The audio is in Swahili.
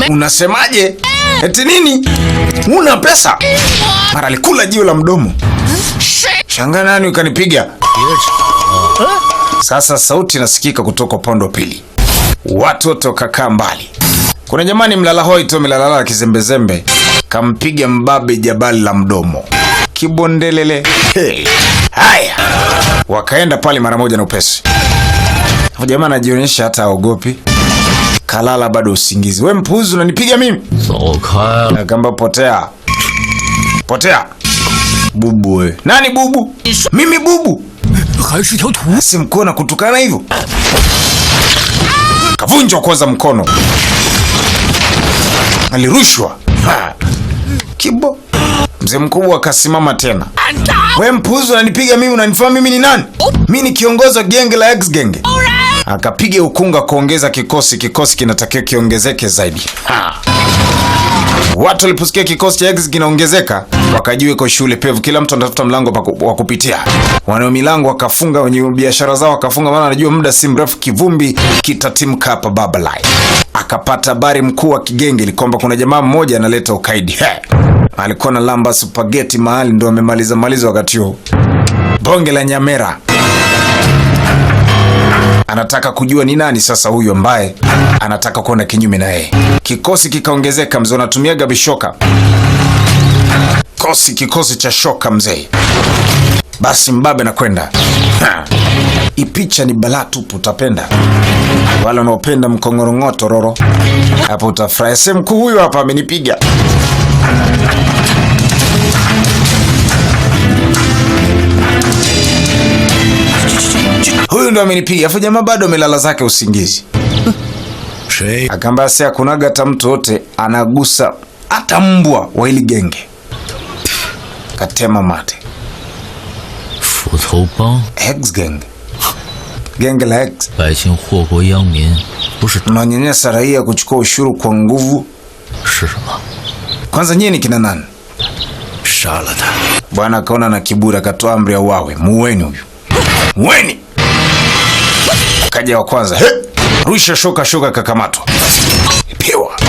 Unasemaje? Eti nini? Una pesa? Mara alikula jiwe la mdomo. Shanga nani ukanipiga? Sasa sauti inasikika kutoka upande wa pili. Watu wote wakakaa mbali. Kuna jamani mlala hoi tu mlalala kizembezembe. Kampiga mbabe jabali la mdomo. Kibondelele. Hey. Haya. Wakaenda pale mara moja na upesi. Jamaa anajionyesha hata haogopi. Kalala bado usingizi. We mpuzi unanipiga mimi? Akamba potea. Potea. Bubu we. Nani bubu? Mimi bubu. Si mkono kutukana hivyo. Kavunjwa kwanza mkono. Alirushwa. Kibo. Mzee mkubwa akasimama tena. We mpuzi unanipiga mimi, unanifahamu mimi ni nani? Mimi ni kiongozi wa genge la X genge. Akapiga ukunga kuongeza kikosi kinatakiwa kiongezeke zaidi. Watu waliposikia kikosi cha X kinaongezeka, wakajua iko shule pevu, kila mtu anatafuta mlango wa kupitia. Wanao milango wakafunga, wenye biashara zao wakafunga, maana anajua muda si mrefu kivumbi kitatimka hapa Babalai. Akapata habari mkuu wa kigenge ili kwamba kuna jamaa mmoja analeta ukaidi. Alikuwa na lamba spaghetti mahali ndio amemaliza wakati huo. Bonge la Nyamera. Anataka kujua ni nani sasa huyu ambaye anataka kuona kinyume na yeye. Kikosi kikaongezeka, mzee anatumiaga bishoka. Kikosi cha shoka mzee. Basi mbabe na kwenda. Ipicha ni balaa tupu, utapenda. Wala unaopenda mkongorongoto roro. Hapo utafurahi. Sema mkuu huyu hapa amenipiga. Huyu ndo amenipiga. Afu jamaa bado amelala zake usingizi. Akamba sasa kunaga hata mtu wote anagusa hata mbwa wa hili genge. Katema mate. X gang. Genge la X. Mnanyanyasa raia kuchukua ushuru kwa nguvu. Kwanza nyinyi ni kina nani? Bwana akaona na kiburi akatoa amri ya uawe. Muweni huyu. Muweni. Kaja wa kwanza. Rusha shoka kakamatwa. Pewa.